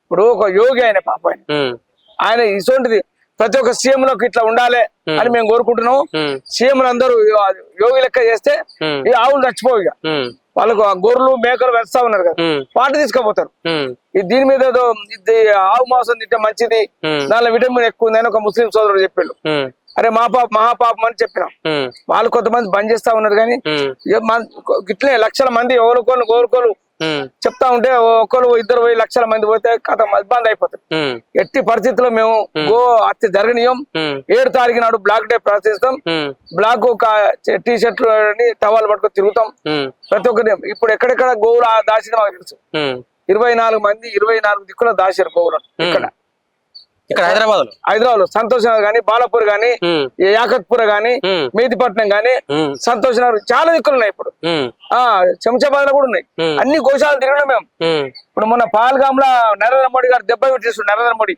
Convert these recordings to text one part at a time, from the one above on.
ఇప్పుడు ఒక యోగి ఆయన పాప ఆయన ఇటువంటిది ప్రతి ఒక్క సీఎం లోకి ఇట్లా ఉండాలి అని మేము కోరుకుంటున్నాము. సీఎంలు అందరూ యోగి లెక్క చేస్తే ఈ ఆవులు చచ్చిపోవు. ఇక వాళ్ళకు గొర్రెలు మేకలు వేస్తా ఉన్నారు కదా, వాటి తీసుకుపోతారు. దీని మీద ఏదో ఆవు మాంసం తింటే మంచిది, దానిలో విటమిన్ ఎక్కువ ఉందని ఒక ముస్లిం సోదరుడు చెప్పాడు. అరే మహాపాపం అని చెప్పినాం. వాళ్ళు కొంతమంది బంద్ చేస్తా ఉన్నారు కానీ ఇట్లే లక్షల మంది కోరుకోలు చెప్తా ఉంటే ఒకరు ఇద్దరు పోయి లక్షల మంది పోతే కథ ఇబ్బంది అయిపోతుంది. ఎట్టి పరిస్థితుల్లో మేము గో హత్య జరగనీయం. 7 తారీఖు నాడు బ్లాక్ డే ప్రదర్శిస్తాం. బ్లాక్ టీ షర్ట్లు టవాలు పట్టుకొని తిరుగుతాం. ప్రతి ఒక్కరి ఇప్పుడు ఎక్కడెక్కడ గోవులు దాచిన మాకు తెలుసు. 24 దిక్కుల దాచారు గోవులను. ఇక్కడ హైదరాబాద్ సంతోష్ నగర్ గానీ, బాలాపూర్ గానీ, యాకత్పుర గానీ, మేదిపట్నం గానీ, సంతోష్ నగర్ చాలా దిక్కులు ఉన్నాయి. ఇప్పుడు శంషాబాద్ లో కూడా ఉన్నాయి. అన్ని గోశాలు తిరగడం మేము. ఇప్పుడు మొన్న పాల్గాంలో నరేంద్ర మోడీ గారు దెబ్బ పెట్టేస్తాడు. నరేంద్ర మోడీ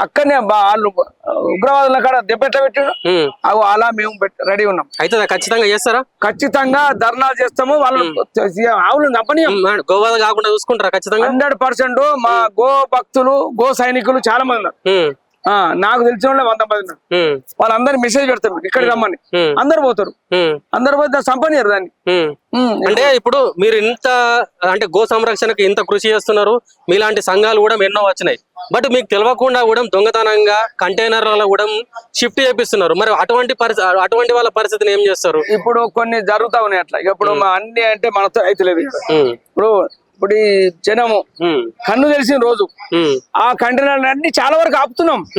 అక్కడనే వాళ్ళు ఉగ్రవాదుల కాడ దెబ్బ ఎట్లా పెట్టాడు అలా మేము రెడీ ఉన్నాం. అయితే ఖచ్చితంగా చేస్తారా? ఖచ్చితంగా ధర్నా చేస్తాము. వాళ్ళు ఆవులు నప్పనీయం. గోవాద కాకుండా చూసుకుంటారా? ఖచ్చితంగా 100% మా గో భక్తులు గో సైనికులు చాలా మంది ఉన్నారు. నాకు తెలిసిన వాళ్ళే 100 మంది ఉన్నారు. వాళ్ళందరినీ మెసేజ్ పెడతారు ఇక్కడికి రమ్మని. అందరు పోతారు. అందరు పోతే సంపనియరు దాన్ని. అంటే ఇప్పుడు మీరు ఇంత అంటే గో సంరక్షణకు ఇంత కృషి చేస్తున్నారు. మీలాంటి సంఘాలు కూడా ఎన్నో వచ్చినాయి. బట్ మీకు తెలియకుండా కూడా దొంగతనంగా కంటైనర్లలో కూడా షిఫ్ట్ చేపిస్తున్నారు. మరి అటువంటి వాళ్ళ పరిస్థితిని ఏం చేస్తారు? ఇప్పుడు కొన్ని జరుగుతా ఉన్నాయి అట్లా. ఇప్పుడు అన్ని అంటే మనతో అయితే లేదు. ఇప్పుడు ఈ జనము కన్ను తెలిసిన రోజు ఆ కంటైనర్ అన్ని చాలా వరకు ఆపుతున్నాం.